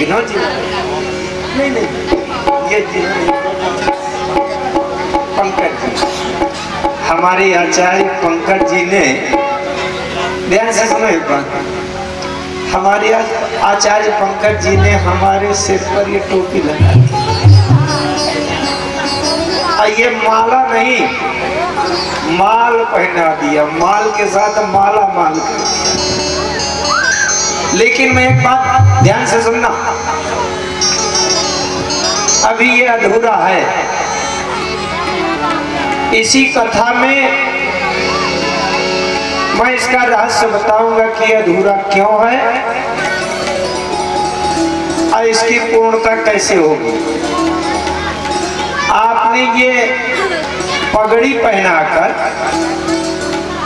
विनोद जी नहीं, ये जी पंकज जी, हमारे आचार्य पंकज जी ने, ध्यान से सुनो एक बात, हमारे आचार्य पंकज जी ने हमारे सिर पर ये टोपी लगा दी। ये माला नहीं, माल पहना दिया, माल के साथ माला माल कर दिया। लेकिन मैं एक बात ध्यान से सुनना, अभी ये अधूरा है। इसी कथा में मैं इसका रहस्य बताऊंगा कि अधूरा क्यों है और इसकी पूर्णता कैसे होगी। आपने ये पगड़ी पहनाकर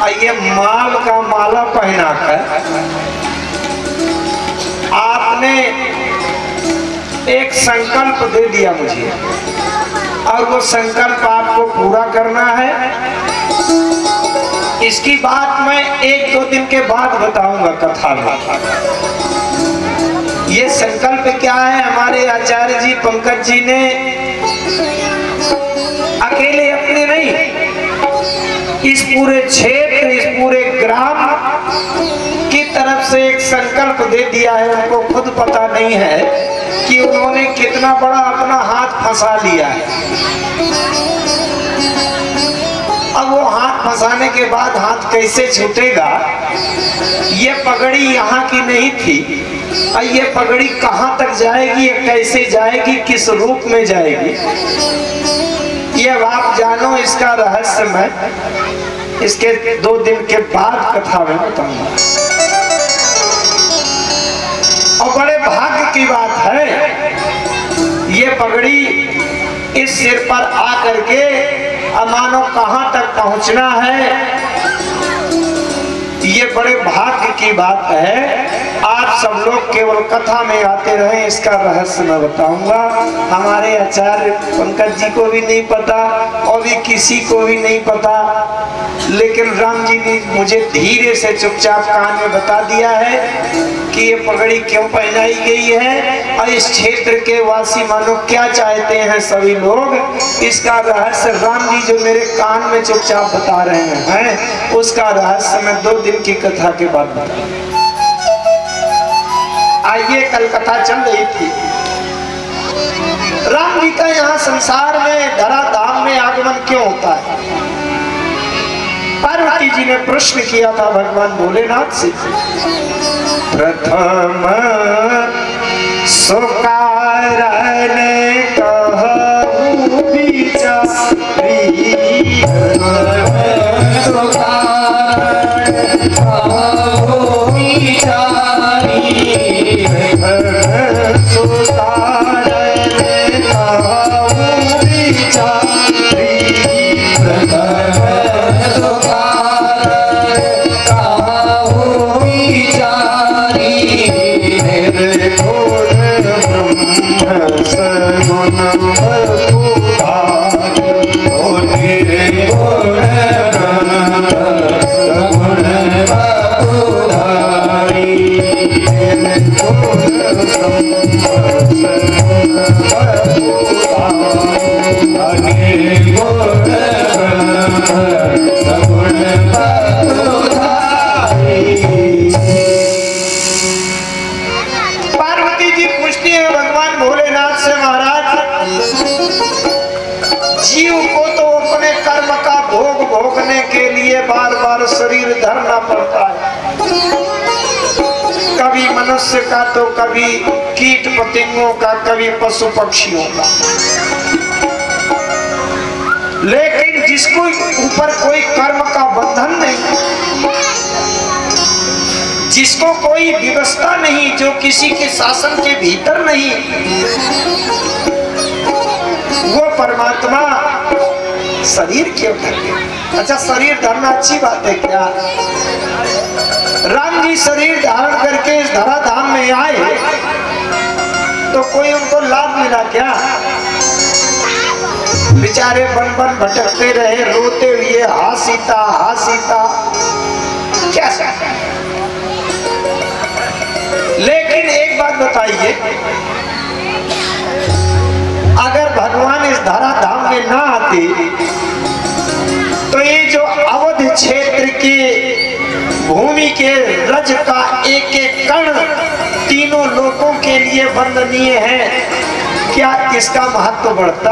और ये माल का माला पहनाकर आपने एक संकल्प दे दिया मुझे, और वो संकल्प आपको पूरा करना है। इसकी बात मैं 1-2 दिन के बाद बताऊंगा कथा में। ये संकल्प क्या है, हमारे आचार्य जी पंकज जी ने अकेले अपने नहीं, इस पूरे क्षेत्र, इस पूरे ग्राम की तरफ से एक संकल्प दे दिया है। उनको खुद पता नहीं है कि उन्होंने कितना बड़ा अपना हाथ फंसा लिया है। अब वो हाथ फंसाने के बाद हाथ कैसे छूटेगा। ये पगड़ी यहाँ की नहीं थी, और ये पगड़ी कहाँ तक जाएगी, कैसे जाएगी, किस रूप में जाएगी, ये अब आप जानो। इसका रहस्य मैं इसके 2 दिन के बाद कथा में बताऊंगा। और बड़े भाग्य की बात है, ये पगड़ी इस सिर पर आकर के मानो कहां तक पहुंचना है, ये बड़े भाग्य की बात है। आप सब लोग केवल कथा में आते रहे, इसका रहस्य मैं बताऊंगा। हमारे आचार्य पंकज जी को भी नहीं पता और भी किसी को भी नहीं पता, लेकिन राम जी ने मुझे धीरे से चुपचाप कान में बता दिया है कि ये पगड़ी क्यों पहनाई गई है और इस क्षेत्र के वासी मानो क्या चाहते हैं सभी लोग। इसका रहस्य राम जी जो मेरे कान में चुपचाप बता रहे हैं, उसका रहस्य मैं 2 दिन की कथा के बाद बताऊंगा। आइए, कल कथा चल रही थी, राम जी का यहाँ संसार में धराधाम में आगमन क्यों होता है। पार्वती जी ने प्रश्न किया था भगवान भोलेनाथ से, प्रथम सुकारन कहूं विचारी, शरीर धरना पड़ता है, कभी मनुष्य का तो कभी कीट पतंगों का, कभी पशु पक्षियों का। लेकिन जिसको ऊपर कोई कर्म का बंधन नहीं, जिसको कोई व्यवस्था नहीं, जो किसी के शासन के भीतर नहीं, वो परमात्मा शरीर क्यों धरे। अच्छा, शरीर धरना अच्छी बात है क्या। राम जी शरीर धारण करके इस धराधाम में आए तो कोई उनको लाभ मिला क्या। बेचारे बन बन भटकते रहे, रोते हुए, हा सीता हा सीता, क्या। लेकिन एक बात बात बताइए, अगर भगवान इस धरा धाम में ना आते तो ये जो अवध क्षेत्र के भूमि के रज का एक एक कण तीनों लोगों के लिए वंदनीय है, क्या इसका महत्व बढ़ता?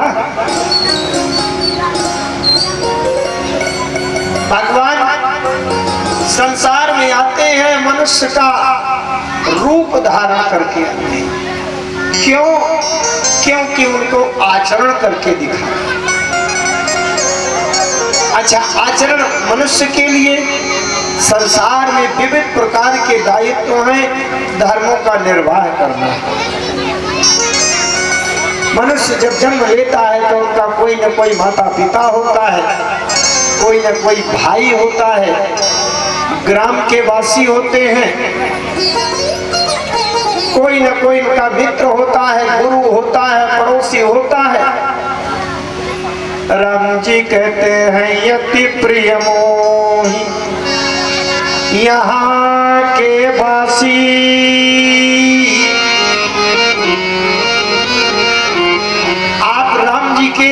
भगवान संसार में आते हैं, मनुष्य का रूप धारण करके आते हैं। क्यों? क्योंकि उनको आचरण करके दिखा। अच्छा, आचरण मनुष्य के लिए संसार में विविध प्रकार के दायित्व हैं, धर्मों का निर्वाह करना। मनुष्य जब जन्म लेता है तो उनका कोई न कोई माता पिता होता है, कोई न कोई भाई होता है, ग्राम के वासी होते हैं, कोई न कोई उनका मित्र होता है, गुरु होता है, पड़ोसी होता है। राम जी कहते हैं यति प्रिय मोहि यहाँ के वासी, आप राम जी के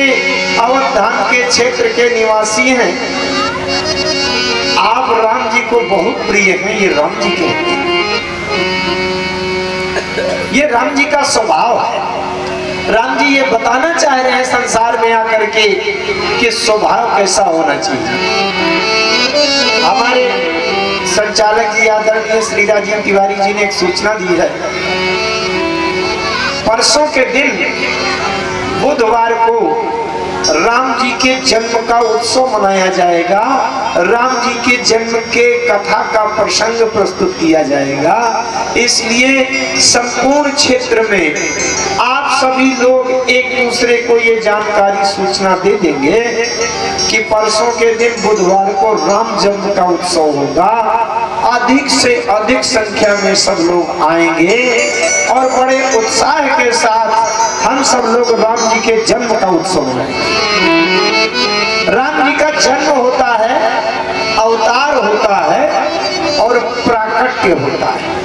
अवध धाम के क्षेत्र के निवासी हैं, आप राम जी को बहुत प्रिय हैं, ये राम जी कहते हैं। ये राम जी का स्वभाव है। राम जी ये बताना चाह रहे हैं संसार में आकर के कि स्वभाव कैसा होना चाहिए। हमारे संचालक जी आदरणीय श्री राजीव तिवारी जी ने एक सूचना दी है। परसों के दिन बुधवार को राम जी के जन्म का उत्सव मनाया जाएगा। राम जी के जन्म के कथा का प्रसंग प्रस्तुत किया जाएगा। इसलिए संपूर्ण क्षेत्र में आप सभी लोग एक दूसरे को ये जानकारी सूचना दे देंगे कि परसों के दिन बुधवार को राम जन्म का उत्सव होगा। अधिक से अधिक संख्या में सब लोग आएंगे और बड़े उत्साह के साथ हम सब लोग राम जी के जन्म का उत्सव मनाएंगे। राम जी का जन्म होता है, अवतार होता है और प्राकट्य होता है।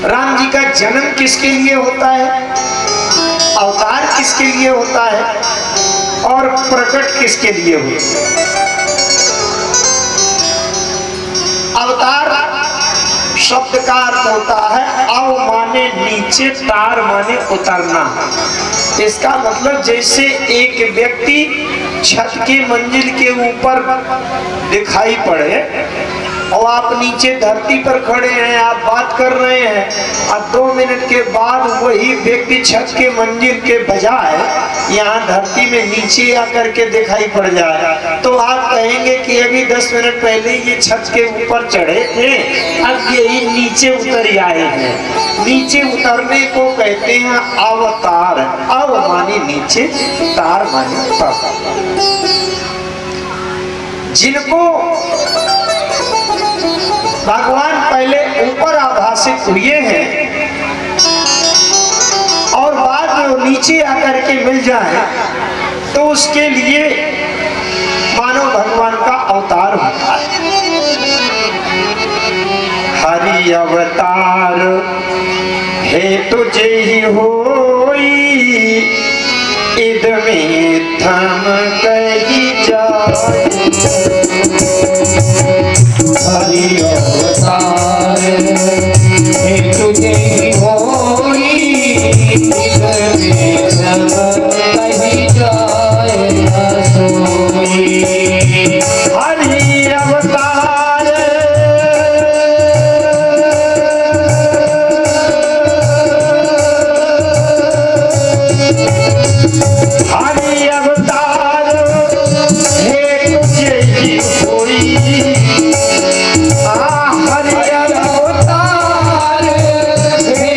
राम जी का जन्म किसके लिए होता है, अवतार किसके लिए होता है और प्रकट किसके लिए होता है? अवतार शब्द का अर्थ होता है अव माने नीचे, तार माने उतरना। इसका मतलब जैसे एक व्यक्ति छत के मंजिल के ऊपर दिखाई पड़े और आप नीचे धरती पर खड़े हैं, आप बात कर रहे हैं और 2 मिनट के बाद वही व्यक्ति छत के मंजिल के बजाय यहाँ धरती में नीचे आकर के दिखाई पड़ जाए तो आप कहेंगे कि अभी 10 मिनट पहले ये छत के ऊपर चढ़े थे, अब यही नीचे उतर आए हैं। नीचे उतरने को कहते हैं अवतार। अव माने नीचे, तार माने उतर। जिनको भगवान पहले ऊपर आभासित हुए हैं और बाद में वो नीचे आकर के मिल जाए तो उसके लिए मानव भगवान का अवतार होता है। हरि अवतार हे तुझे ही होई, इद में थम कही जाए। हरि अवतार हे तुझे ही होई, इद में थम कही जाए न सोई। हरि अवतार हरि अवतार हे तुझे ही होई, हरि अवतार हे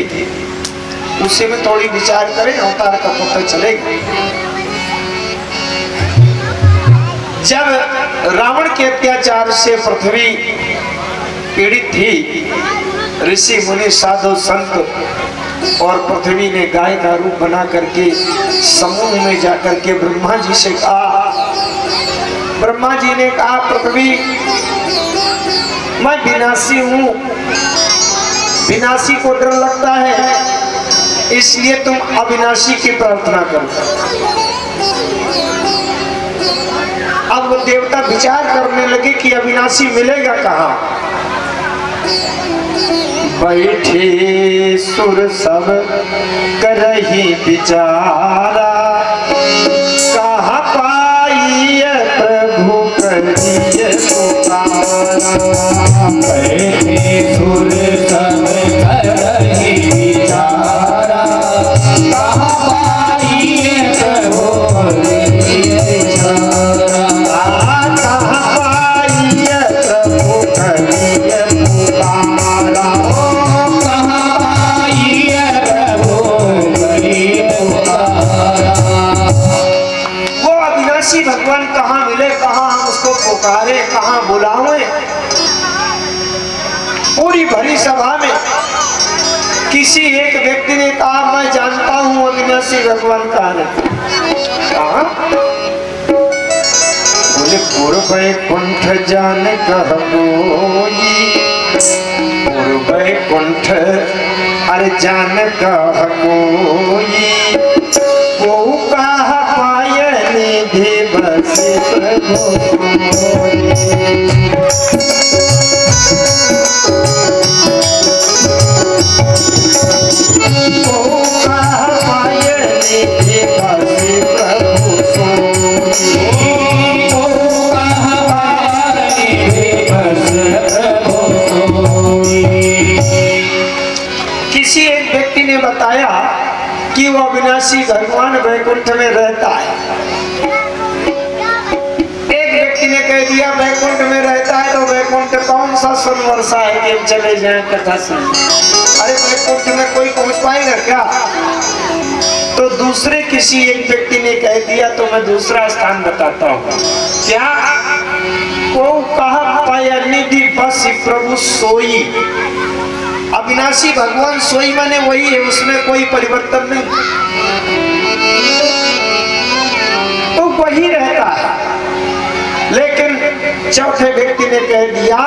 थी, उसी में थोड़ी विचार करें, अवतार का पता चलेगा। जब रावण के अत्याचार से पृथ्वी पीड़ित थी, ऋषि मुनि साधु संत और पृथ्वी ने गाय का रूप बना करके समूह में जाकर के ब्रह्मा जी से कहा, ब्रह्मा जी ने कहा, पृथ्वी मैं विनाशी हूं, विनाशी को डर लगता है, इसलिए तुम अविनाशी की प्रार्थना करो। अब वो देवता विचार करने लगे कि अविनाशी मिलेगा कहाँ। बैठे सुर सब करही विचारा, कहाँ पाइए प्रभु करिए पुकारा। बैठे सुर सब करही विचारा, कहाँ पाइए प्रभु करिए पुकारा। कहाँ पाइए प्रभु करिए पुकारा। भगवान कहाँ मिले, कहाँ हम उसको पुकारे, कहाँ बुलावे। पूरी भरी सभा में किसी एक व्यक्ति ने कहा, मैं जानता हूँ अविनाशी भगवान कहाँ है। कहाँ? बोले पूर्व कुंठ जान कह कोई, पूर्व कुंठ अरे जान कह कोई, को कहा पाए निधि बस प्रभु कोई। को कहा पाए निधि बस प्रभु कोई। को कहा पाए निधि बस प्रभु कोई। किसी एक व्यक्ति ने बताया कि वो अविनाशी भगवान वैकुंठ में रहता है। एक व्यक्ति ने कह दिया वैकुंठ में रहता है, तो वैकुंठ कौन सा सुन वर्षा है कि हम चले जाएं कथा सुन। अरे वैकुंठ में कोई पहुंच पाएगा क्या? तो दूसरे किसी एक व्यक्ति ने कह दिया, तो मैं दूसरा स्थान बताता हूँ। क्या? को कहा पाया निधि बस प्रभु सोई। अविनाशी भगवान सोई माने वही है, उसमें कोई परिवर्तन नहीं, तो वही रहता है। लेकिन चौथे व्यक्ति ने कह दिया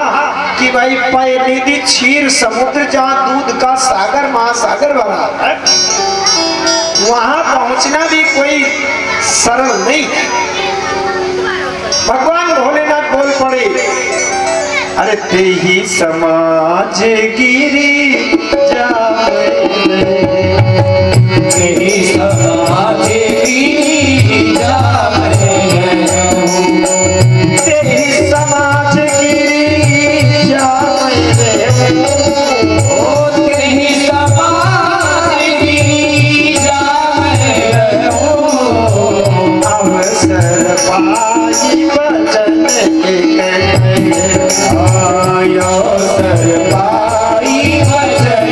कि भाई पाए निधि क्षीर समुद्र, जहाँ दूध का सागर महासागर बना है, वहां पहुंचना भी कोई सरल नहीं है। भगवान भोलेनाथ बोल पड़े, अरे तेही समाज गिरी जाए, तेही समाज गिरी जाए, तेही समाज गिरी जाए, ओ तेही समाज गिरी जाए, अवसर पाई बचन के आयो सरपाई बचन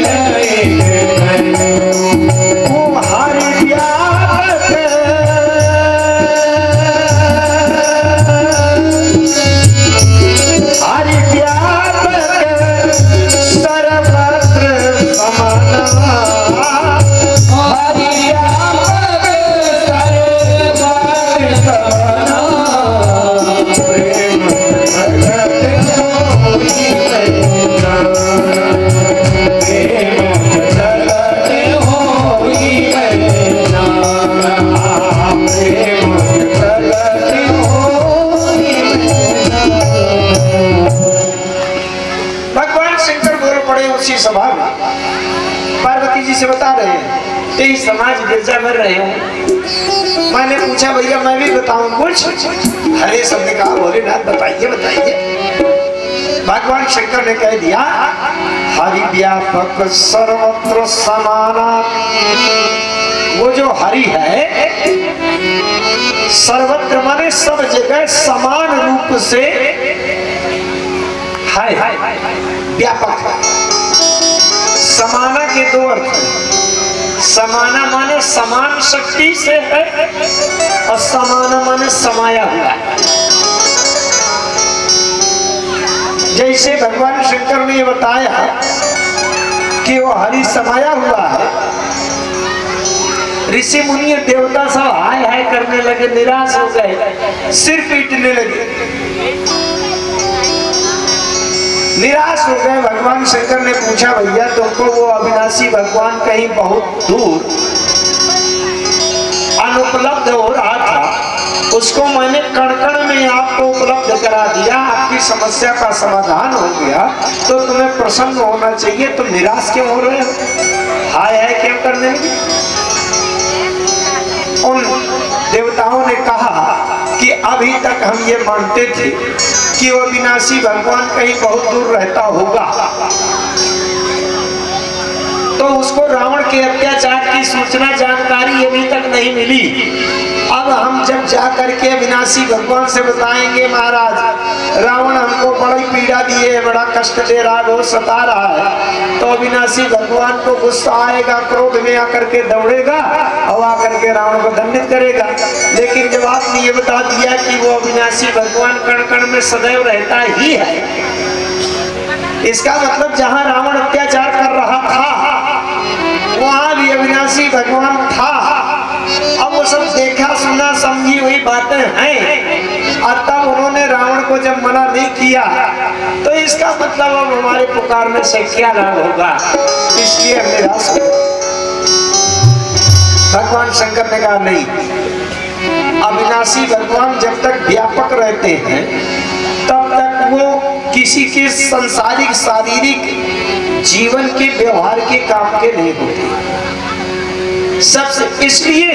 तुम्हारी व्यापक हरि व्यापक सर्वत्र समाना, हरि व्यापक सर्वत्र समाना। प्रेम भगवान शंकर बोल पड़े उसी सभा में। पार्वती जी से बता रहे हैं, तेरी समाज गिरजा में रहे हूँ। मैंने पूछा भैया मैं भी बताऊं कुछ? हरे शब्द कहा, भोलेनाथ बताइए बताइए। भगवान शंकर ने कह दिया, हरि व्यापक सर्वत्र समाना। वो जो हरि है सर्वत्र माने सब जगह समान रूप से है, व्यापक है। समाना के दो अर्थ हैं। समाना माने समान शक्ति से है और समाना माने समाया हुआ है। जैसे भगवान शंकर ने बताया कि वो हरि समाया हुआ है, ऋषि मुनि देवता सब हाय हाय करने लगे, निराश हो गए, सिर पीटने लगे, निराश हो गए। भगवान शंकर ने पूछा, भैया तुमको वो अविनाशी भगवान कहीं बहुत दूर अनुपलब्ध हो रहा था, उसको मैंने कण कण में आपको उपलब्ध करा दिया, आपकी समस्या का समाधान हो गया, तो तुम्हें प्रसन्न होना चाहिए, तुम निराश क्यों हो रहे हो, हाय हाय क्यों करने लगे? उन देवताओं ने कहा कि अभी तक हम ये मानते थे कि वो विनाशी भगवान कहीं बहुत दूर रहता होगा, तो उसको रावण के अत्याचार की सूचना जानकारी अभी तक नहीं मिली। अब हम जब जा करके विनाशी भगवान से बताएंगे, महाराज रावण हमको बड़ी पीड़ा दिए, बड़ा कष्ट दे रहा है, बहुत सता रहा है, तो विनाशी भगवान को गुस्सा आएगा, क्रोध में आकर के दौड़ेगा और आकर के रावण को दंडित करेगा। लेकिन जब आपने ये बता दिया कि वो अविनाशी भगवान कण कण में सदैव रहता ही है, इसका मतलब जहाँ रावण अत्याचार कर रहा था वहां भी अविनाशी भगवान था। अब वो सब देखा सुना समझी हुई बातें हैं, और तब उन्होंने रावण को जब मना नहीं किया, तो इसका मतलब अब हमारे पुकारने से क्या लाभ होगा, इसलिए हम निराश हो गए। भगवान शंकर ने कहा नहीं, अविनाशी भगवान जब तक व्यापक रहते हैं तब तक वो किसी के संसारिक शारीरिक जीवन के व्यवहार के काम के नहीं होते। सबसे इसलिए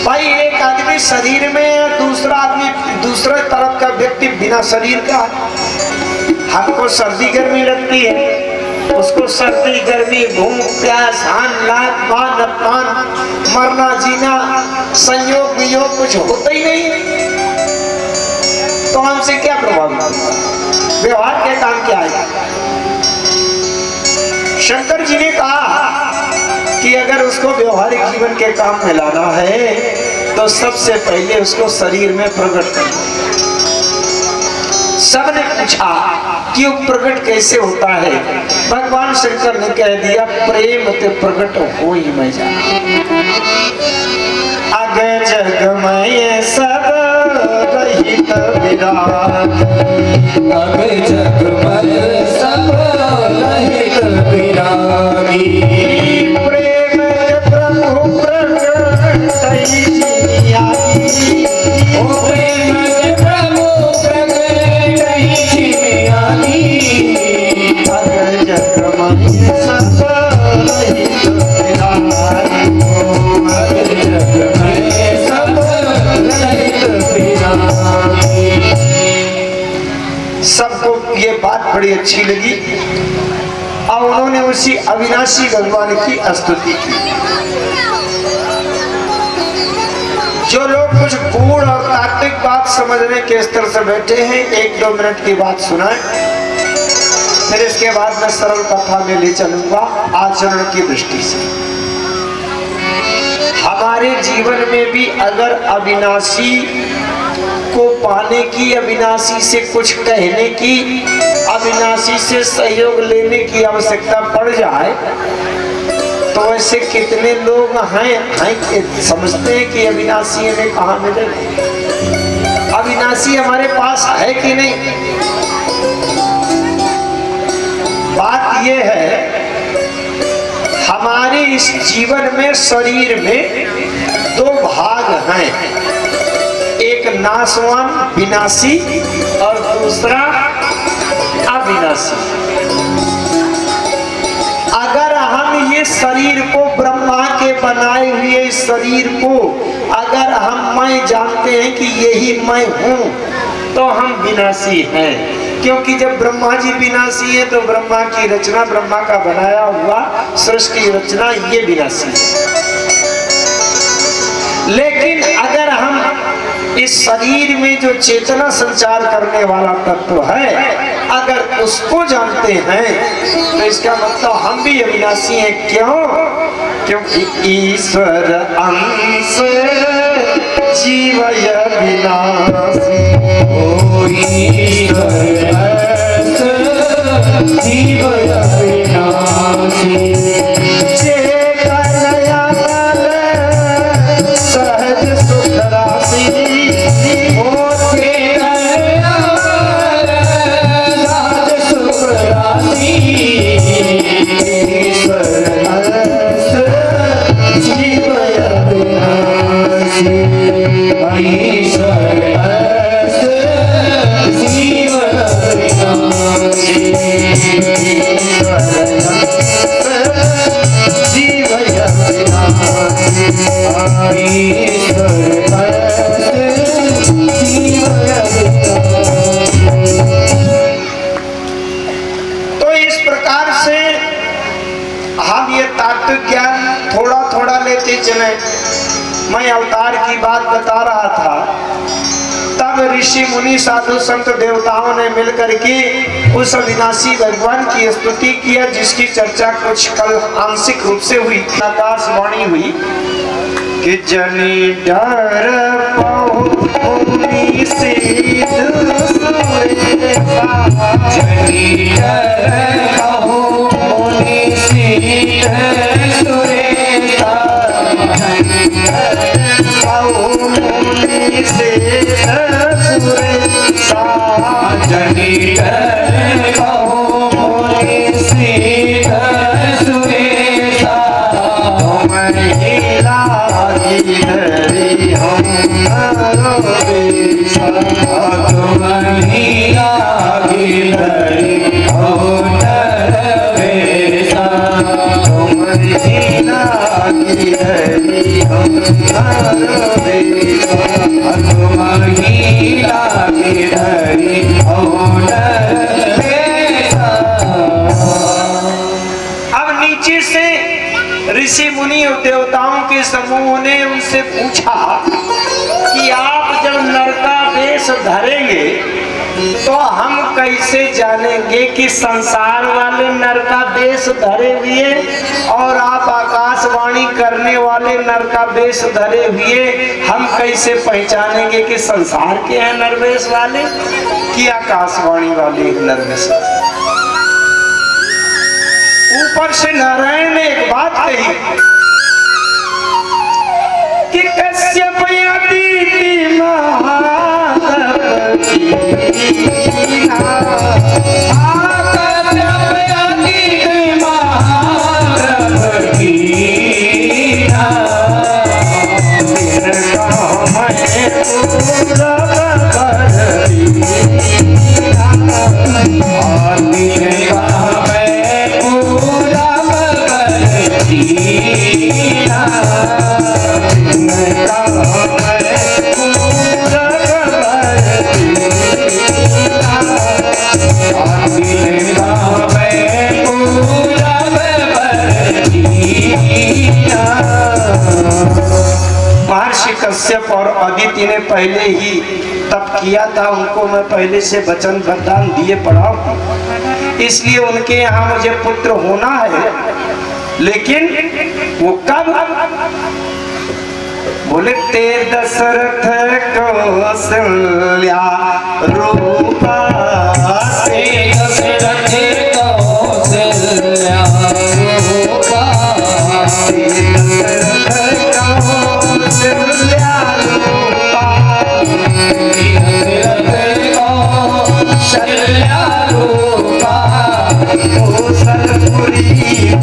भाई एक आदमी शरीर में है, दूसरा आदमी दूसरे तरफ का व्यक्ति बिना शरीर का। हमको सर्दी गर्मी लगती है, उसको सर्दी गर्मी भूख प्यास हान लात मान अपमान मरना जीना संयोग वियोग कुछ होता ही नहीं, तो हमसे क्या प्रभावित, व्यवहार के काम क्या आएगा? शंकर जी ने कहा कि अगर उसको व्यवहारिक जीवन के काम में लाना है तो सबसे पहले उसको शरीर में प्रकट करना। सबने पूछा कि वो प्रकट कैसे होता है? भगवान शंकर ने कह दिया, प्रेम ते प्रकट हो ही मैं जाना। अगे जग में सब रहित विराट, अगे जग में सब रहित विरागी, प्रेम प्रभु प्रकट ओ प्रेम प्रभु प्रकट अगे जग में सब रहित विरागी, अगे जग में सब रहित विरागी। सबको ये बात बड़ी अच्छी लगी और उन्होंने उसी अविनाशी भगवान की स्तुति की। जो लोग कुछ गूढ़ और तात्विक बात समझने के स्तर से बैठे हैं, 1-2 मिनट की बात सुनाएं, फिर इसके बाद मैं सरल कथा में ले चलूंगा आचरण की दृष्टि से। हमारे जीवन में भी अगर अविनाशी को पाने की, अविनाशी से कुछ कहने की, अविनाशी से सहयोग लेने की आवश्यकता पड़ जाए, तो ऐसे कितने लोग हैं समझते हैं कि अविनाशी हमें कहाँ मिले? अविनाशी हमारे पास है कि नहीं? बात यह है, हमारे इस जीवन में शरीर में 2 भाग हैं, एक नाशवान विनाशी और दूसरा अविनाशी। अगर हम ये शरीर को, ब्रह्मा के बनाए हुए इस शरीर को अगर हम मैं जानते हैं कि यही मैं हूँ, तो हम विनाशी हैं। क्योंकि जब ब्रह्मा जी विनाशी है तो ब्रह्मा की रचना, ब्रह्मा का बनाया हुआ सृष्टि रचना, ये विनाशी है। लेकिन अगर हम इस शरीर में जो चेतना संचार करने वाला तत्व है अगर उसको जानते हैं तो इसका मतलब हम भी अविनाशी हैं। क्यों? क्योंकि ईश्वर अंश जीव अविनाशी। ओ ईश्वर अंश जीव अविनाशी। तो इस प्रकार से हम ये तात्विक ज्ञान थोड़ा थोड़ा लेते चले। मैं अवतार की बात बता रहा था, तब ऋषि मुनि साधु संत देवताओं ने मिलकर के उस अविनाशी भगवान की स्तुति किया, जिसकी चर्चा कुछ कल आंशिक रूप से हुई। आकाशवाणी हुई कि जनी डर मुनि से ऋषि मुनि और देवताओं के समूह ने उनसे पूछा कि आप जब नरकावेश धरेंगे तो हम कैसे जानेंगे कि संसार वाले नरकावेश धरे हुए और आप आकाशवाणी करने वाले नरकावेश धरे हुए, हम कैसे पहचानेंगे कि संसार के हैं नरवेश वाले कि आकाशवाणी वाले नरवेश? ऊपर से नारायण ने एक बात कही कि कश्यप अदिति महर्षि कश्यप और अदिति ने पहले ही तप किया था, उनको मैं पहले से वचन वरदान दिए पड़ा हूं, इसलिए उनके यहाँ मुझे पुत्र होना है। लेकिन वो कब? बोले तेरे दशरथ कौशल्या रूपा,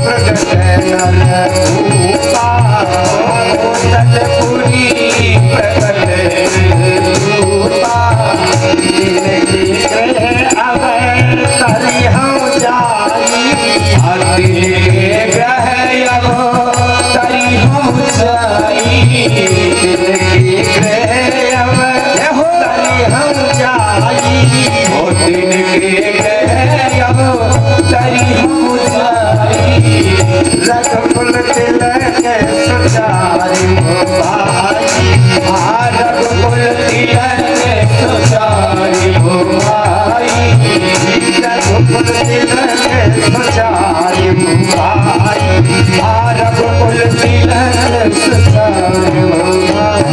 प्रकट रघुकुल तिलक सुधारो भाई।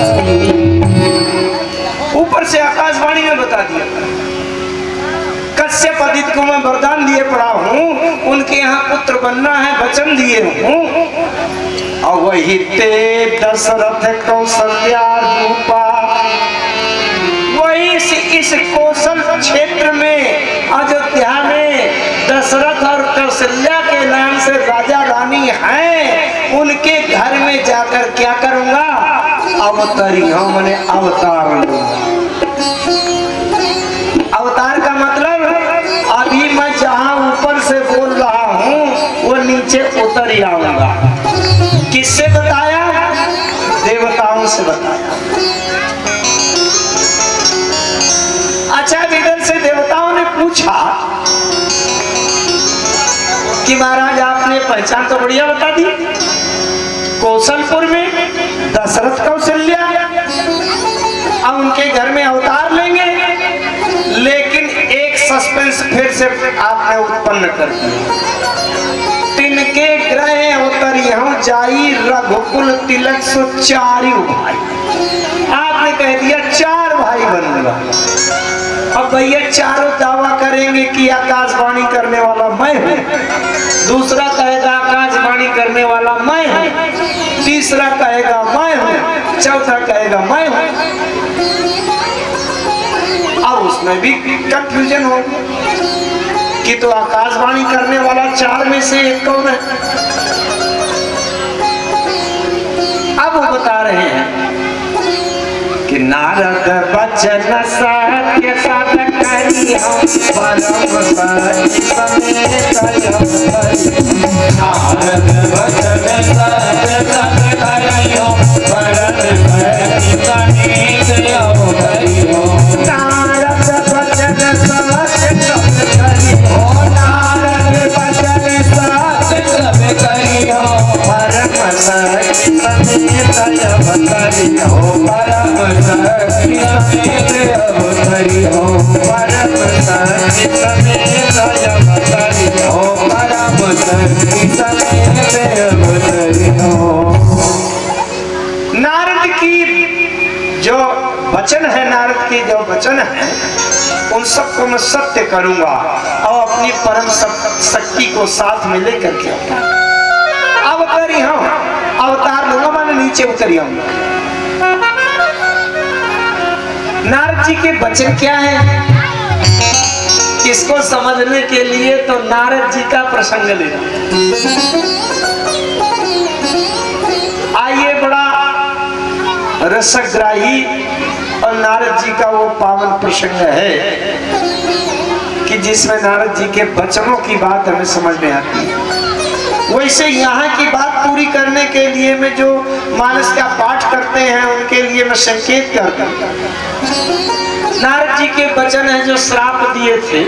ऊपर से आकाशवाणी में बता दिया, कश्यप आदित्य को मैं वरदान दिए पड़ा हूँ, उनके यहाँ पुत्र बनना है, वचन दिए हूँ। और वही ते दशरथ कौशल्या रूपा, वही इस कौशल क्षेत्र में अयोध्या में दशरथ और कौशल्या के नाम से राजा रानी हैं, उनके घर में जाकर क्या करूंगा, अवतरी हूं, मैंने अवतार लूंगा। अवतार का मतलब अभी मैं जहां ऊपर से बोल रहा हूं वो नीचे उतर आऊंगा। किससे बताया, देवताओं से बताया। अच्छा, इधर से देवताओं ने पूछा कि महाराज आपने पहचान तो बढ़िया बता दी, कौशलपुर में दशरथ कौशल्या, अब उनके घर में अवतार लेंगे, लेकिन एक सस्पेंस फिर से आपने उत्पन्न कर दिया। तिनके ग्रह अवतरियों जाई रघुकुल तिलक सो चारि भाई, आपने कह दिया 4 भाई बनूंगा। अब भैया चारों दावा करेंगे कि आकाशवाणी करने वाला मैं हूँ, दूसरा कहेगा आकाशवाणी करने वाला मैं हूँ, तीसरा कहेगा मैं हूँ, चौथा कहेगा मैं हूँ। अब उसमें भी कंफ्यूजन हो कि तो आकाशवाणी करने वाला 4 में से एक कौन है। अब वो बता रहे हैं कि नारद बचन सत्य सत करी हम परम सत्य समेत नारद बचन सत्य सत करी हम परम सत्य समेत अवतरी हो। नारद बचन सत्य सत करी हो, नारद बचन सत्य सत करी हो, परम सत्य समेत अवतरी हो, परम सत्य समेत अवतरी हो, परम सत्य समेत अवतरी हो, परम सत्य समेत अवतरी हो। नारद की जो वचन है, नारद की जो वचन है, उन सबको मैं सत्य करूंगा और अपनी परम शक्ति को साथ में लेकर के अवतरी हूं, अवतार लूंगा, मैंने नीचे उतरी आऊंगा। नारद जी के वचन क्या है, इसको समझने के लिए तो नारद जी का प्रसंग लेना। आइए, बड़ा रसग्राही और नारद जी का वो पावन प्रसंग है कि जिसमें नारद जी के वचनों की बात हमें समझ में आती है। वैसे यहाँ की बात पूरी करने के लिए मैं जो मानस का पाठ करते हैं उनके लिए मैं संकेत करता हूँ। नारद जी के वचन है जो श्राप दिए थे,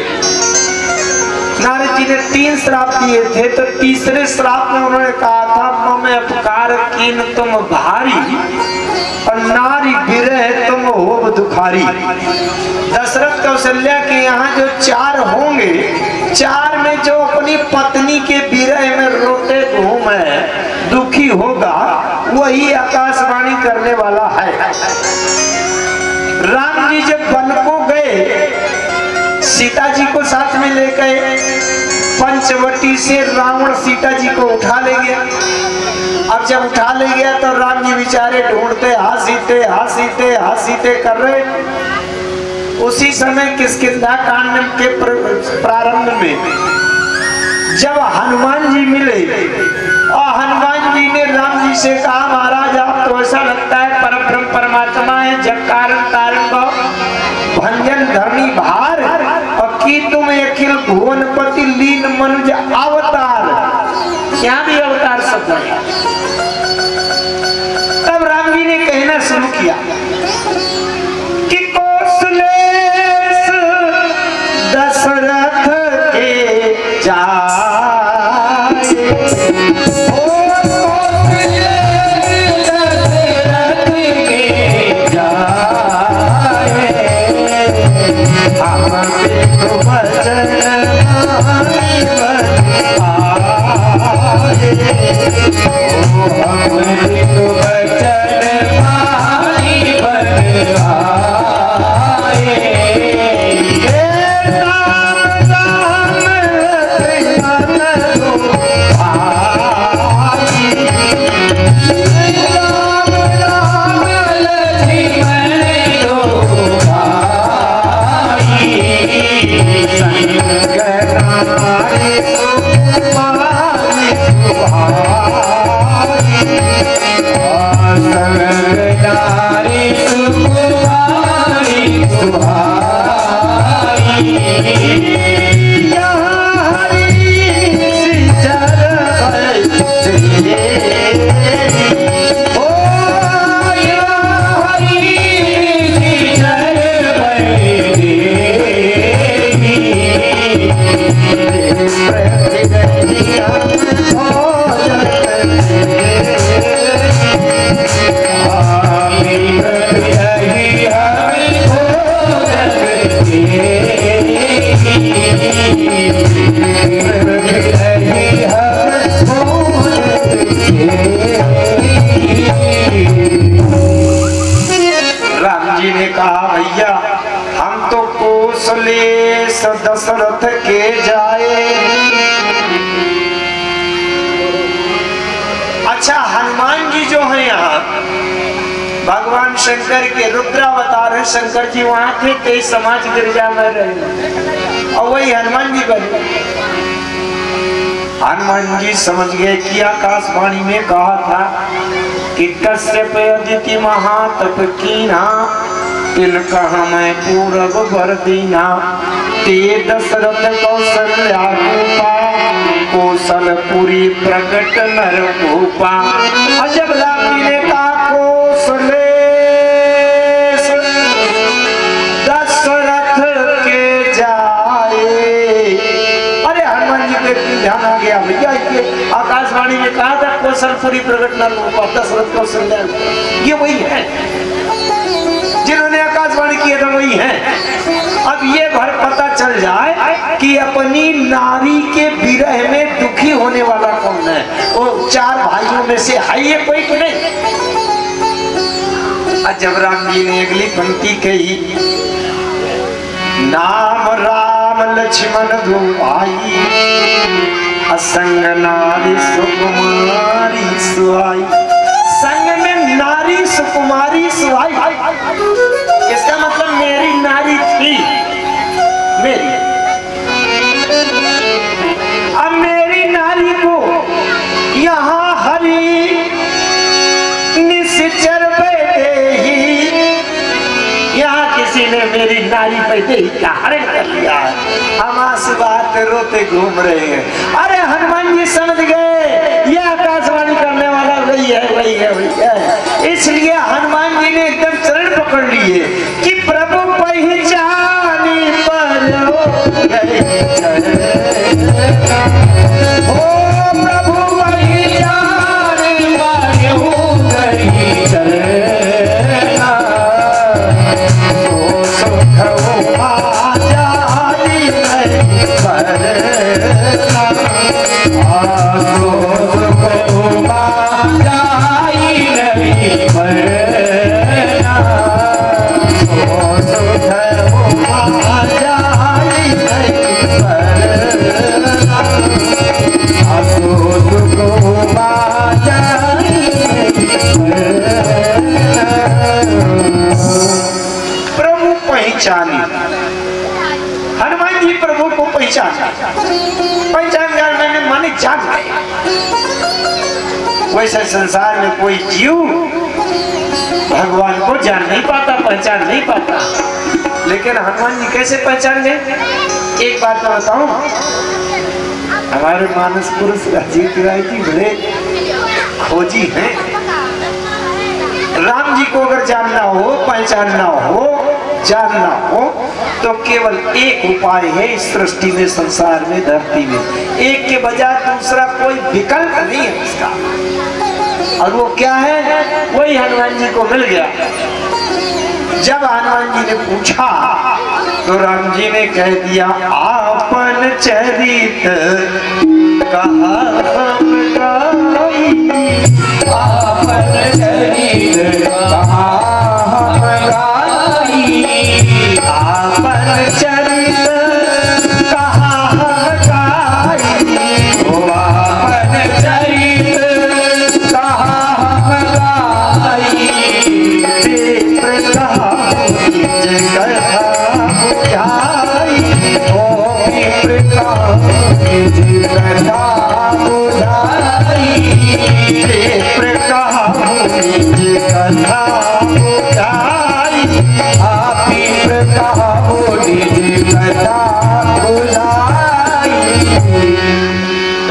नारद जी ने 3 श्राप दिए थे, तो तीसरे श्राप में उन्होंने कहा था मम अपकार कीन तुम भारी और नारी विरह तुम हो दुखारी। दशरथ कौशल्या के यहाँ जो 4 होंगे, 4 में जो अपनी पत्नी के विरह में रोते घूमे दुखी होगा वही आकाशवाणी करने वाला है। राम जी जब वन को गए, सीता जी को साथ में ले गए, पंचवटी से रावण सीता जी को उठा ले गया। अब जब उठा ले गया तो राम जी बेचारे ढूंढते हंसीते कर रहे। उसी समय किष्किंधा कांड के प्रारंभ में जब हनुमान जी मिले और हनुमान जी ने राम जी से कहा महाराज आप तो ऐसा लगता है परब्रह्म परमात्मा है, जग कारण तारण भंजन धरणी भार और की तुम अखिल भुवनपति लीन मनुज अवतार, यहाँ भी अवतार शब्द है। तब राम जी ने कहना शुरू किया कि कौशलेश दशरथ के जाए सो दशरथ के जाए। अच्छा, हनुमान जी जो है यहाँ भगवान शंकर के रुद्रावतार है। शंकर जी वहां थे, तेज समाज गिरजा में रहे और वही हनुमान जी बने। हनुमान जी समझ गए कि आकाशवाणी में कहा था कि कश्यप अदिति महातप कीना, तिनका हमें पूरब वर दीना। ते दशरथ कौशल्या रूपा, कौशलपुरी प्रकट नर भूपा। जब राम जी ने कहा कौशलेश दशरथ के जाए, अरे हनुमान जी पे ध्यान आ गया भैया, ये आकाशवाणी में कहा था कौशलपुरी प्रकट नर भूपा, दशरथ कौशल्या, ये वही है जिन्होंने आकाशवाणी किया था, वही है। अब ये भर पता चल जाए कि अपनी नारी के विरह में दुखी होने वाला कौन है। वो चार भाइयों में से है ये कोई कि नहीं। जब राम जी ने अगली पंक्ति कही, नाम राम लक्ष्मण दो भाई, असंग नारी सुकुमारी सुहाई। संग में नारी सुकुमारी सुहाई, इसका मतलब मेरी नारी थी, मेरी। अब मेरी नारी को यहाँ हरि निश्चर बैठे ही, यहाँ किसी ने मेरी नारी बैठे ही क्या हरण कर लिया है। हम आस बात रोते घूम रहे हैं। अरे हनुमान जी समझ गए ये आकाशवाणी करने वाला वही है, वही है, वही है। इसलिए हनुमान जी ने एकदम चरण पकड़ लिए कि प्रभु पहचानी पर ओ प्रभु पहचानी हनुमान जी प्रभु को पहचान कर मैंने माने जान गए। वैसे संसार में कोई जीव भगवान को जान नहीं पाता, पहचान नहीं पाता, लेकिन हनुमान जी कैसे पहचान गए। एक बात मैं बताऊं, हमारे मानस पुरुष अजीत राय जी बड़े खोजी हैं। राम जी को अगर जानना हो, पहचानना हो, जानना हो तो केवल एक उपाय है इस सृष्टि में, संसार में, धरती में। एक के बजाय दूसरा कोई विकल्प नहीं है इसका, और वो क्या है, वही हनुमान जी को मिल गया। जब हनुमान जी ने पूछा तो राम जी ने कह दिया, आपन चरित कहा हम गाई, आपन चरित कहा हम गाई, आपन चरित कहा हम गाई, आपन चरित कहा हम गाई,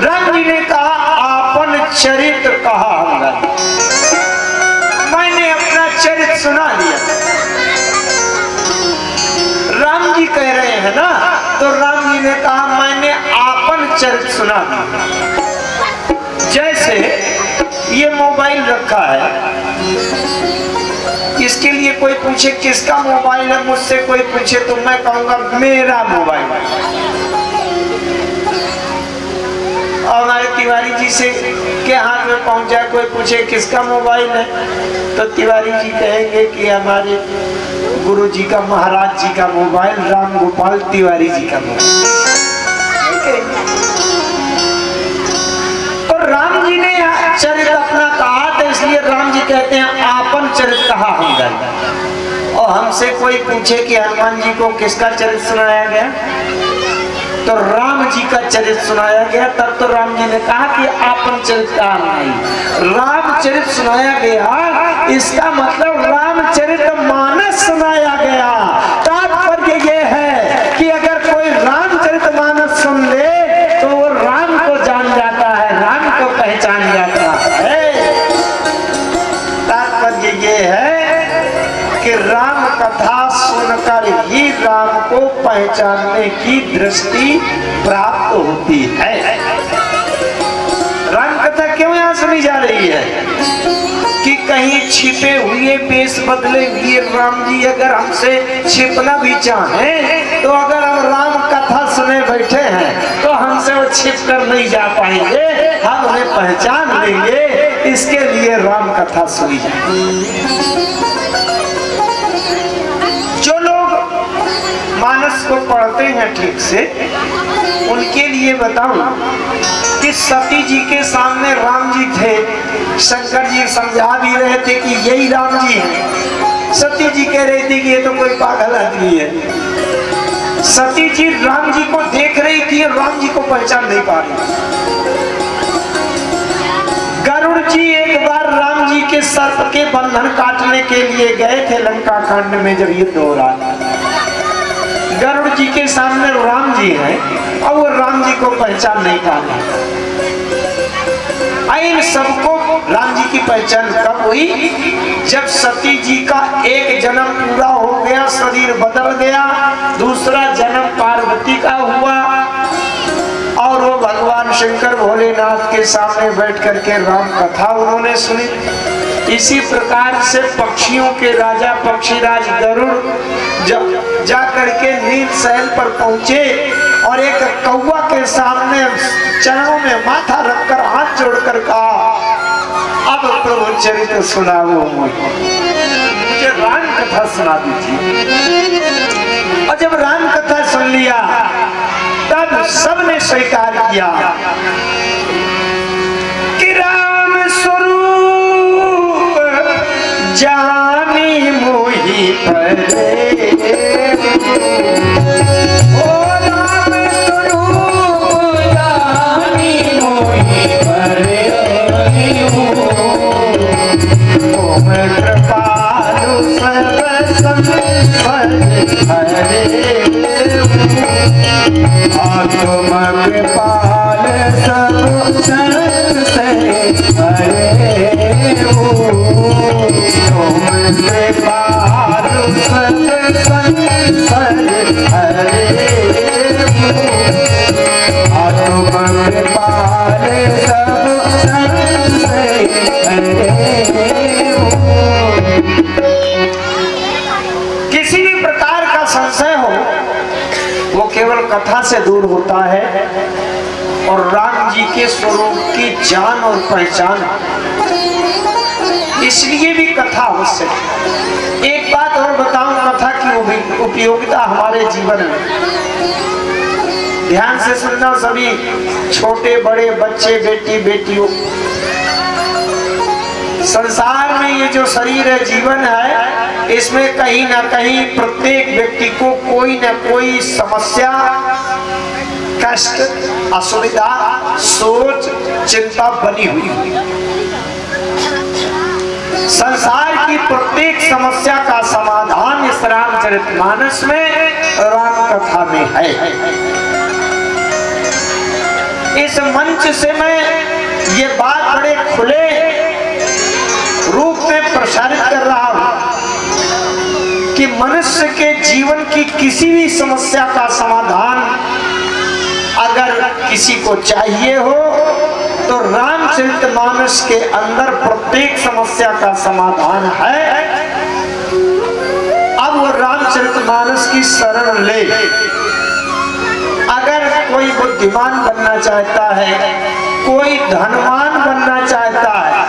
रंग ने कहा आपन चरित्र कहा हमने, मैंने अपना चरित्र सुना दिया। राम जी कह रहे हैं ना, तो राम जी ने कहा मैंने आपन चरित्र सुना दिया। जैसे ये मोबाइल रखा है, इसके लिए कोई पूछे किसका मोबाइल है, मुझसे कोई पूछे तो मैं कहूंगा मेरा मोबाइल है। और हमारे तिवारी जी से के हाथ में पहुंचा, कोई पूछे किसका मोबाइल है तो तिवारी जी कहेंगे कि हमारे गुरु जी का, महाराज जी का मोबाइल, राम गोपाल तिवारी जी का मोबाइल। तो राम जी ने चरित्र अपना कहा, तो इसलिए राम जी कहते हैं आपन चरित्र कहा हम गए। और हमसे कोई पूछे कि हनुमान जी को किसका चरित्र सुनाया गया, तो राम जी का चरित्र सुनाया गया। तब तो राम जी ने कहा कि आपन चरित्र कहा नहीं, रामचरित सुनाया गया। इसका मतलब रामचरित मानस सुनाया गया। तात्पर्य ये है कि अगर कोई रामचरित मानस सुन ले तो वो राम को जान जाता है, राम को पहचान जाता है। तात्पर्य ये है कि राम कथा सुनकर ही राम को पहचानने की दृष्टि प्राप्त होती है। राम कथा क्यों यहाँ सुनी जा रही है कि कहीं छिपे हुए, पेश बदले हुए राम जी अगर हमसे छिपना भी चाहें, तो अगर हम राम कथा सुने बैठे हैं तो हमसे वो छिप कर नहीं जा पाएंगे, हम उन्हें पहचान लेंगे। इसके लिए राम कथा सुनी जाए। जो लोग मानस को पढ़ते हैं ठीक से, उनके लिए बताऊं कि सती जी के सामने राम जी थे। शंकर जी समझा भी रहे थे कि यही राम जी हैं। सती जी कह रही थी कि ये तो कोई पागल आदमी है। सती जी राम जी को देख रही थी, राम जी को पहचान नहीं पा रही। गरुड़ जी एक बार राम जी के सर्प के बंधन काटने के लिए गए थे लंका कांड में, जब युद्ध हो रहा था। गरुड़ जी के सामने राम जी हैं और वो राम जी को पहचान नहीं पा रहे। इन सबको राम जी की पहचान कब हुई? जब सती जी का एक जन्म पूरा हो गया, शरीर बदल गया, दूसरा जन्म पार्वती का हुआ और वो भगवान शंकर भोलेनाथ के सामने बैठ करके राम कथा उन्होंने सुनी। इसी प्रकार से पक्षियों के राजा पक्षीराज गरुड़ जब जा करके नील सहल पर पहुंचे और एक कौवा के सामने चरणों में माथा रखकर हाथ जोड़कर कहा, अब प्रभु चरित्र सुनाओ, मुझे राम कथा सुना दीजिए। और जब राम कथा सुन लिया तब सबने स्वीकार किया कि राम स्वरूप जानी मोहि परे। किसी भी प्रकार का संशय हो वो केवल कथा से दूर होता है और राम जी के स्वरूप की जान और पहचान, इसलिए भी कथा आवश्यक है। एक बात और बताऊं कथा की उपयोगिता हमारे जीवन में, ध्यान से सुनना सभी छोटे बड़े बच्चे बेटी बेटियों। संसार में ये जो शरीर है, जीवन है, इसमें कहीं ना कहीं प्रत्येक व्यक्ति को कोई ना कोई समस्या, कष्ट, असुविधा, सोच, चिंता बनी हुई है। संसार की प्रत्येक समस्या का समाधान इस रामचरितमानस में, राम कथा में है। इस मंच से मैं ये बात बड़े खुले रूप में प्रसारित कर रहा हूं कि मनुष्य के जीवन की किसी भी समस्या का समाधान अगर किसी को चाहिए हो तो रामचरितमानस के अंदर प्रत्येक समस्या का समाधान है। अब वो रामचरितमानस की शरण ले। अगर कोई बुद्धिमान बनना चाहता है, कोई धनवान बनना चाहता है,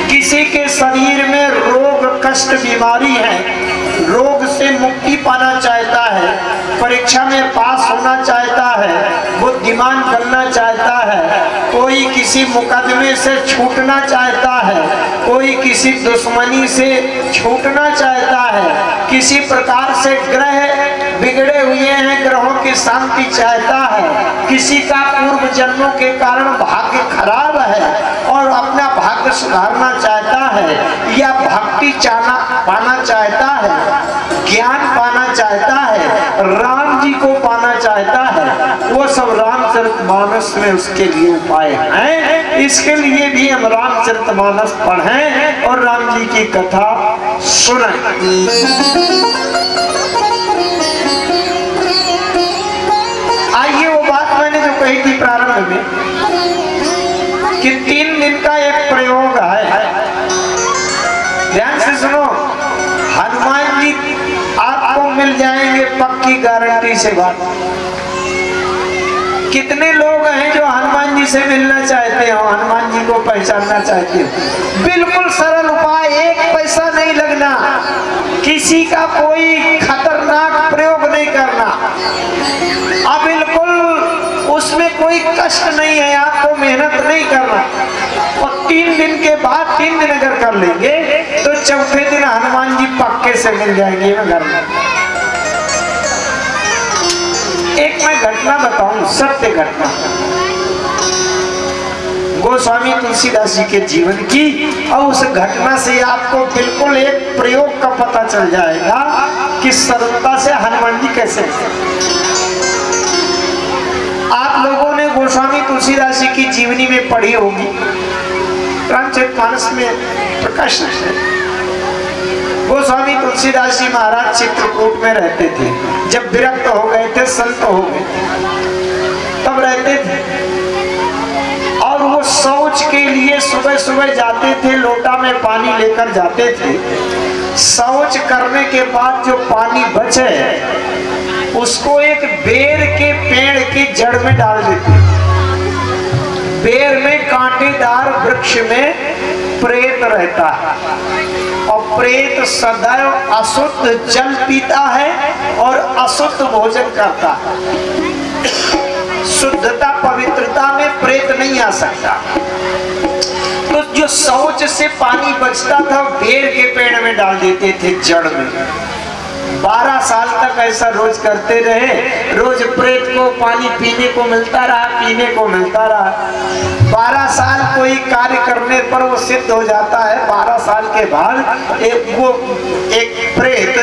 किसी के शरीर में रोग कष्ट बीमारी है, रोग से मुक्ति पाना चाहता है, परीक्षा में पास होना चाहता है, बुद्धिमान बनना चाहता है, कोई किसी मुकदमे से छूटना चाहता है, कोई किसी दुश्मनी से छूटना चाहता है, किसी प्रकार से ग्रह बिगड़े हुए हैं, ग्रहों की शांति चाहता है, किसी का पूर्व जन्मों के कारण भाग्य खराब है और अपना भाग्य सुधारना चाहता है, या भक्ति पाना चाहता है, ज्ञान पाना चाहता है, राम जी को पाना चाहता है, वो सब रामचरितमानस में उसके लिए उपाय हैं। इसके लिए भी हम रामचरितमानस पढ़ें और राम जी की कथा सुनें। आइए वो बात मैंने जो कही थी प्रारंभ में कि 3 दिन का एक प्रयोग है, ध्यान से सुनो। हनुमान जी आपको मिल जाएंगे, पक्की गारंटी से बात। कितने लोग हैं जो हनुमान जी से मिलना चाहते हो, हनुमान जी को पहचानना चाहते हो? बिल्कुल सरल उपाय, 1 पैसा नहीं लगना, किसी का कोई खतरनाक प्रयोग नहीं करना, अब बिल्कुल उसमें कोई कष्ट नहीं है, आपको मेहनत नहीं करना। और 3 दिन के बाद, 3 दिन अगर कर लेंगे तो चौथे दिन हनुमान जी पक्के से मिल जाएंगे घर में। एक मैं घटना बताऊं, सत्य घटना, गोस्वामी तुलसीदास जी के जीवन की, और उस घटना से आपको बिल्कुल एक प्रयोग का पता चल जाएगा कि सरलता से हनुमान जी कैसे। आप लोगों ने गोस्वामी तुलसीदास जी की जीवनी में पढ़ी होगी, रामचरितमानस में प्रकाश है। गोस्वामी तुलसीदास जी महाराज चित्रकूट में रहते थे, जब विरक्त हो गए थे, संत हो गए, तब रहते थे। और वो शौच के लिए सुबह सुबह जाते थे, लोटा में पानी लेकर जाते थे। शौच करने के बाद जो पानी बचे उसको एक बेर के पेड़ की जड़ में डाल देते। बेर में कांटेदार वृक्ष में प्रेत रहता है और प्रेत सदैव अशुद्ध जल पीता है और अशुद्ध भोजन करता है। शुद्धता पवित्रता में प्रेत नहीं आ सकता। तो जो शौच से पानी बचता था बेर के पेड़ में डाल देते थे, जड़ में। 12 साल तक ऐसा रोज करते रहे। रोज प्रेत को पानी पीने को मिलता रहा, पीने को मिलता रहा। 12 साल कोई कार्य करने पर वो सिद्ध हो जाता है। 12 साल के बाद एक प्रेत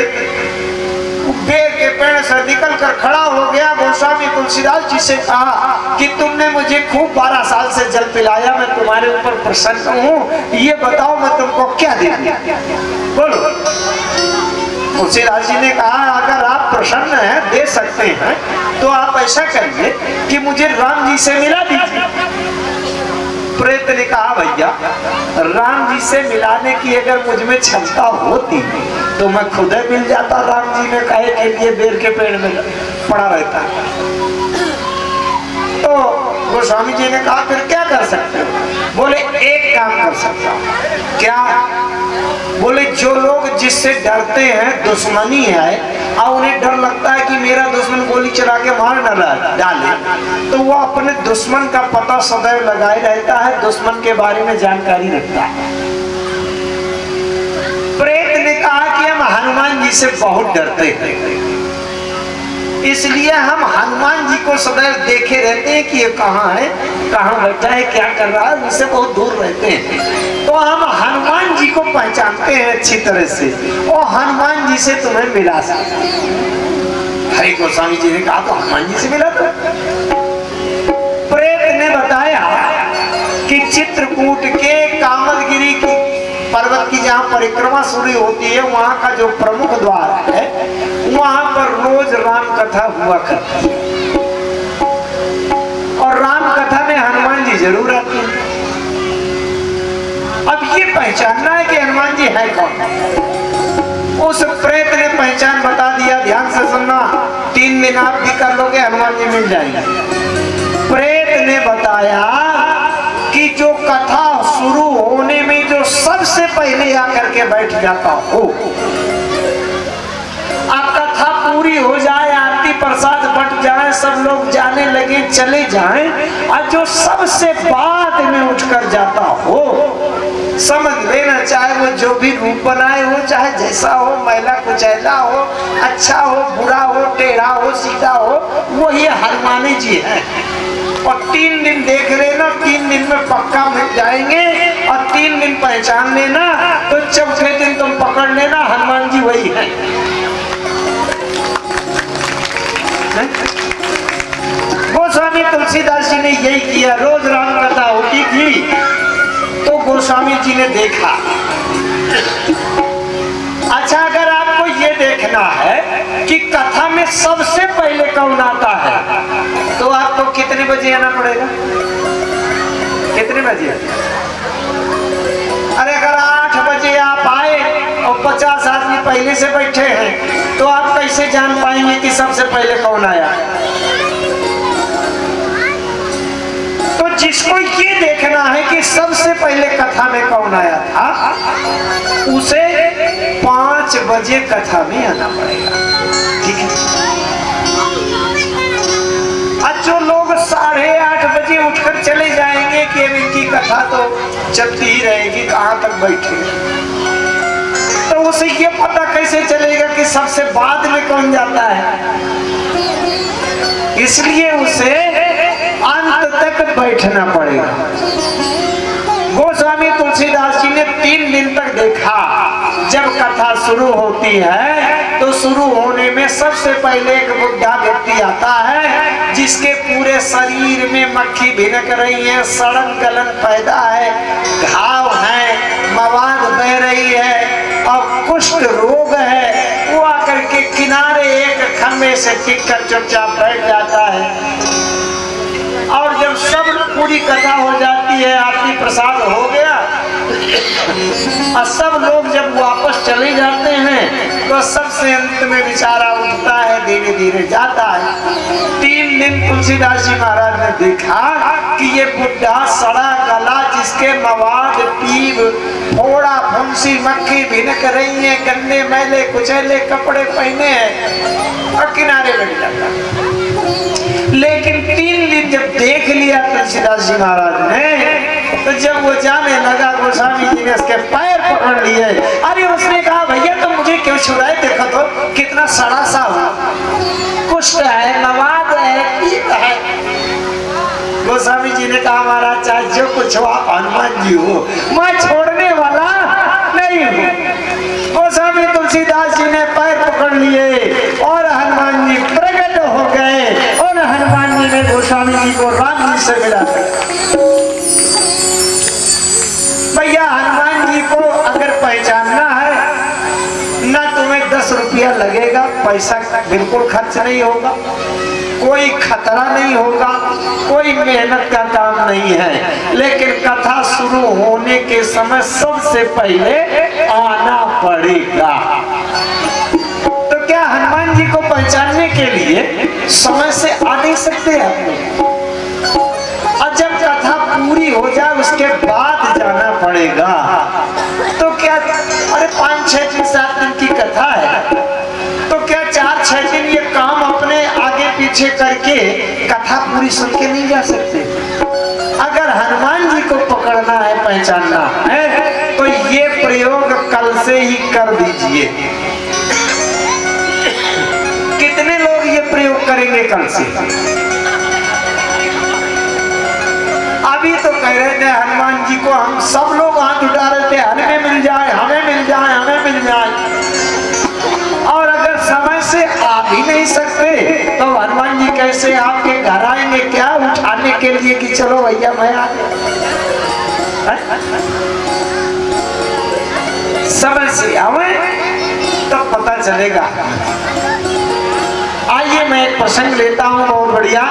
बेर के पेड़ से निकल कर खड़ा हो गया। गोस्वामी तुलसीदास जी से कहा कि तुमने मुझे खूब 12 साल से जल पिलाया, मैं तुम्हारे ऊपर प्रसन्न हूँ, ये बताओ मैं तुमको क्या दे दूं? बोलो। तुलसीदास जी ने कहा अगर आप प्रसन्न हैं, दे सकते हैं, तो आप ऐसा करिए कि मुझे राम जी से मिला दीजिए। प्रेत ने कहा भैया राम जी से मिलाने की अगर मुझ में क्षमता होती तो मैं खुद ही मिल जाता, राम जी ने कहे के लिए बेर के पेड़ में पड़ा रहता। तो गोस्वामी जी ने कहा फिर क्या कर सकते हो? बोले एक काम कर सकता हूं। क्या? बोले जो लोग जिससे डरते हैं, दुश्मनी है और उन्हें डर लगता है कि मेरा दुश्मन गोली चला के मार न डाले, तो वो अपने दुश्मन का पता सदैव लगाए रहता है, दुश्मन के बारे में जानकारी रखता है। प्रेत ने कहा कि हम हनुमान जी से बहुत डरते हैं, इसलिए हम हनुमान जी को सदैव देखे रहते हैं कि ये कहाँ है, कहाँ बैठा है, क्या कर रहा है, उनसे बहुत दूर रहते हैं। तो हम हनुमान जी को पहचानते हैं अच्छी तरह से और हनुमान जी से तुम्हें मिला सकते हैं। हरि गोस्वामी जी ने कहा तो हनुमान जी से मिला। तो प्रेत ने बताया कि चित्रकूट के कामदगिरी की पर्वत की जहाँ परिक्रमा शुरू होती है, वहाँ का जो प्रमुख द्वार है, वहाँ पर रोज राम कथा हुआ करती है और राम कथा में हनुमान जी जरूर आती है। अब ये पहचानना है कि हनुमान जी है कौन। उस प्रेत ने पहचान बता दिया। ध्यान से सुनना, 3 दिन आप भी कर लोगे, हनुमान जी मिल जाएंगे। प्रेत ने बताया कि जो कथा शुरू होने में जो सबसे पहले आकर के बैठ जाता हो, अब कथा पूरी हो जाए, आरती प्रसाद बट जाए, सब लोग जाने लगे, चले जाएं, और जो सबसे बाद में उठकर जाता हो, समझ लेना, चाहे वो जो भी रूप बनाए हो, चाहे जैसा हो, महिला कुचैला हो, अच्छा हो, बुरा हो, टेढ़ा हो, सीधा हो, वो ये हनुमान जी है। और 3 दिन देख लेना, 3 दिन में पक्का मिल जाएंगे, और 3 दिन पहचान लेना, तो चौथे दिन तुम पकड़ लेना हनुमान जी वही है। गोस्वामी तुलसीदास जी ने यही किया। रोज राम कथा होती थी तो गोस्वामी जी ने देखा। अच्छा, अगर आपको ये देखना है कि कथा में सबसे पहले कौन आता है, तो आपको कितने बजे आना पड़ेगा? कितने बजे? अरे अगर 8 बजे आप आए और 50 आदमी पहले से बैठे हैं, तो आप कैसे जान पाएंगे कि सबसे पहले कौन आया? तो जिसको ये देखना है कि सबसे पहले कथा में कौन आया था, उसे 5 बजे कथा में आना पड़ेगा। ठीक है? आज जो लोग 8:30 बजे उठकर चले जाएंगे कि अब इनकी कथा तो चलती ही रहेगी, कहां तक बैठे, तो उसे ये पता कैसे चलेगा कि सबसे बाद में कौन जाता है? इसलिए उसे अंत तक बैठना पड़ेगा। गोस्वामी तुलसीदास जी ने 3 दिन तक देखा। जब कथा शुरू होती है तो शुरू होने में सबसे पहले एक बुढ़ा व्यक्ति आता है, जिसके पूरे शरीर में मक्खी भिनक रही है, सड़न गलन पैदा है, घाव है, मवाद बह रही है और कुष्ठ रोग है। वो आकर के किनारे एक खम्भे से टिककर चुपचाप बैठ जाता है। और जब सब पूरी कथा हो जाती है, आरती प्रसाद हो गया, और सब लोग जब वापस चले जाते हैं, तो सबसे अंत में बेचारा उठता है, धीरे धीरे जाता है। 3 दिन तुलसीदास जी महाराज ने देखा कि ये बुढ़ा सड़ा गला, जिसके मवाद, पीप, फोड़ा, फुंसी, मक्खी भिनक रही है, गंदे मैले कुचैले कपड़े पहने हैं, और किनारे बैठ जाता है। लेकिन 3 दिन जब देख लिया तुलसीदास जी महाराज ने, तो जब वो जाने लगा, गोस्वामी जी ने उसके पैर पकड़ लिए। अरे उसने कहा, भैया तुम मुझे क्यों छुड़ाए? देखो तो कितना सड़ा सा हुआ, कुष्ठ है, मवाद है, पीत है। गोस्वामी जी ने कहा, महाराज चाहे जो कुछ हो, आप हनुमान जी हो, मैं छोड़ने वाला नहीं हूँ। गोस्वामी तुलसीदास जी ने पैर पकड़ लिए और हनुमान जी प्रकट हो गए, और हनुमान जी ने गोस्वामी जी को राम जी से मिला। भैया हनुमान जी को अगर पहचानना है ना, तुम्हें 10 रुपया लगेगा, पैसा बिल्कुल खर्च नहीं होगा, कोई खतरा नहीं होगा, कोई मेहनत का काम नहीं है। लेकिन कथा शुरू होने के समय सबसे पहले आना पड़ेगा। तो क्या हनुमान जी को पहचानने के लिए समय से आ नहीं सकते आप? और जब कथा पूरी हो जाए उसके बाद जाना पड़ेगा। तो क्या, अरे 5-6 दिन 7 दिन की कथा है, तो क्या 4-6 दिन ये काम अपने आगे पीछे करके कथा पूरी सुन के नहीं जा सकते? अगर हनुमान जी को पकड़ना है, पहचानना है, तो ये प्रयोग कल से ही कर दीजिए। कितने लोग ये प्रयोग करेंगे कल से? अभी तो कह रहे थे हनुमान जी को, हम सब लोग हाथ उठा रहे थे, हमें मिल जाए, हमें मिल जाए, हमें मिल जाए। और अगर समय से आ भी नहीं सकते तो हनुमान जी कैसे आपके घर आएंगे? क्या उठाने के लिए कि चलो भैया मैं आ गया? समय से आवे तो पता चलेगा। आइए मैं एक प्रसंग लेता हूं, बहुत बढ़िया।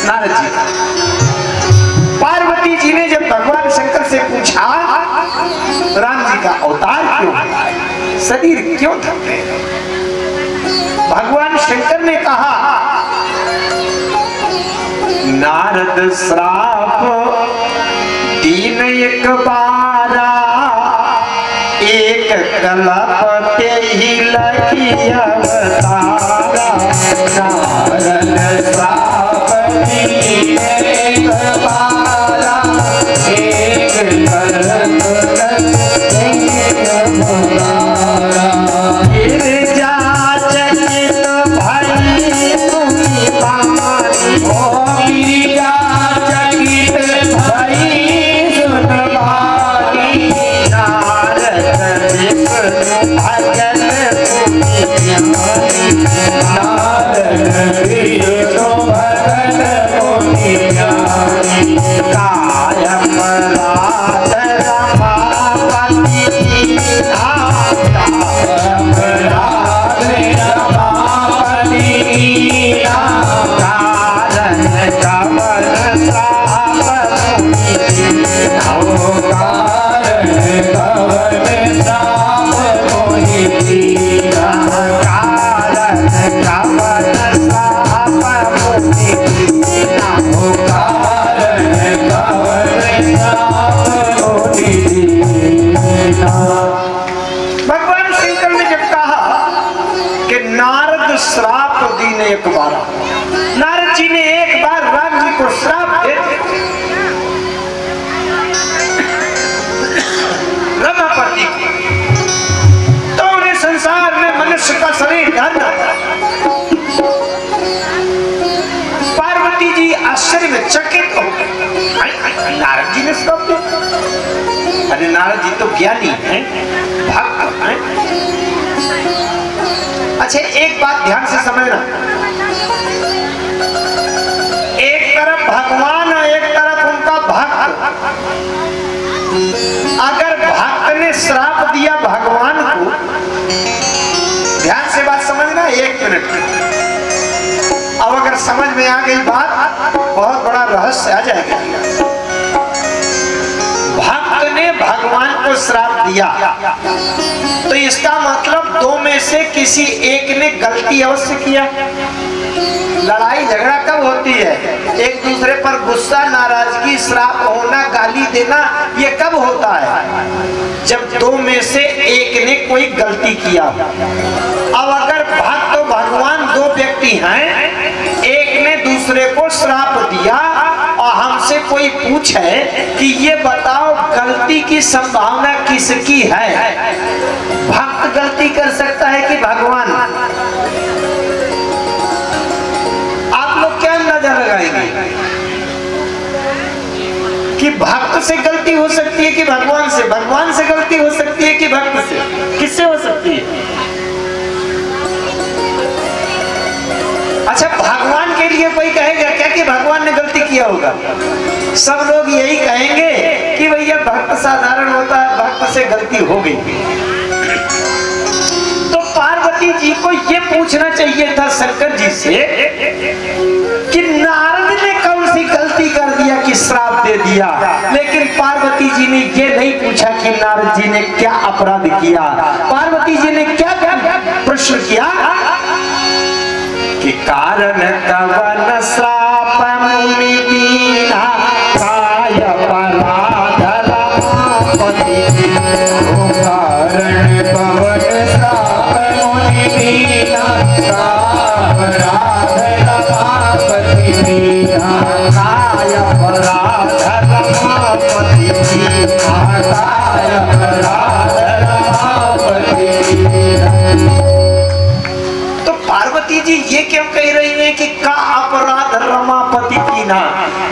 नारद जी, पार्वती जी ने जब भगवान शंकर से पूछा राम जी का अवतार क्यों? शरीर क्यों थकते हैं? भगवान शंकर ने कहा, नारद श्राप दीन एक बारा, एक कलप ते ही लगी अवतारा। नारद श्राप दीन एक बारा, एक कलप ते ही अवतारा। गिरजा चकित भई तुमी बारी, ओ गिरजा चकित भई सुन बारी। नारद भजन भूमि ज्ञानी, नारद विष्णु भजन भूमि ज्ञानी। कायम रात रमापति कीना, कायम रात रमापति कीना। कारण कवन श्राप मुनि, कारण कवन श्राप मुनि दीना। कारण कवन श्राप मुनि दीना, कारण कवन श्राप मुनि दीना। भगवान शंकर ने जब कहा कि नारद श्राप दीने एक बार, नारद जी ने एक बार राम जी को श्राप दे रमापति को, तो उन्हें संसार में मनुष्य का शरीर धरना पड़ा। पार्वती जी आश्चर्य में चकित हो गए, नारद जी ने श्राप दिया? अरे नारद जी तो ज्ञानी हैं, भक्त हैं। अच्छा, एक बात ध्यान से समझना, एक तरफ भगवान और एक तरफ उनका भक्त। अगर भक्त ने श्राप दिया भगवान को, ध्यान से बात समझना, एक मिनट। अब अगर समझ में आ गई बात, बहुत बड़ा रहस्य आ जाएगा। भक्त ने भगवान को श्राप दिया, तो इसका मतलब दो में से किसी एक ने गलती अवश्य किया। लड़ाई झगड़ा कब होती है? एक दूसरे पर गुस्सा, नाराजगी, श्राप होना, गाली देना, ये कब होता है? जब दो में से एक ने कोई गलती किया। अब अगर भक्त तो भगवान दो व्यक्ति हैं, एक ने दूसरे को श्राप दिया और हमसे कोई पूछे कि ये बताओ गलती की संभावना किसकी है? भक्त गलती कर सकता है कि भगवान? आप लोग क्या अंदाजा लगाएंगे कि भक्त से गलती हो सकती है कि भगवान से? भगवान से गलती हो सकती है कि भक्त से? किससे हो सकती है? अच्छा, भगवान के लिए कोई कहेगा क्या कि भगवान ने गलती किया होगा? सब लोग यही कहेंगे कि भैया भक्त साधारण होता है, भक्त से गलती हो गई। तो पार्वती जी को ये पूछना चाहिए था शंकर जी से कि नारद ने कौन सी गलती कर दिया कि श्राप दे दिया, लेकिन पार्वती जी ने ये नहीं पूछा कि नारद जी ने क्या अपराध किया। पार्वती जी ने क्या प्रश्न किया कि कारण कवन श्राप मुनि दीना, काय अपराध रमापति कीना। कारण कवन श्राप मुनि दीना, काय अपराध रमापति कीना। काय अपराध रमापति कीना, काय अपराध रमापति कीना। पार्वती जी ये क्यों कह रही है कि का अपराध रमापति कीना?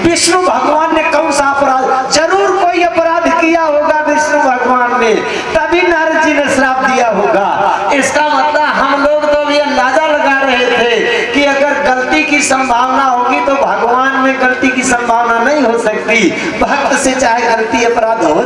विष्णु भगवान ने कौन सा अपराध? जरूर कोई अपराध किया होगा विष्णु भगवान ने, तभी नारद जी ने श्राप दिया होगा। इसका मतलब हम लोग तो भी अंदाजा लगा रहे थे कि अगर गलती की संभावना होगी तो भगवान में गलती की संभावना नहीं हो सकती। भक्त से चाहे गलती अपराध हो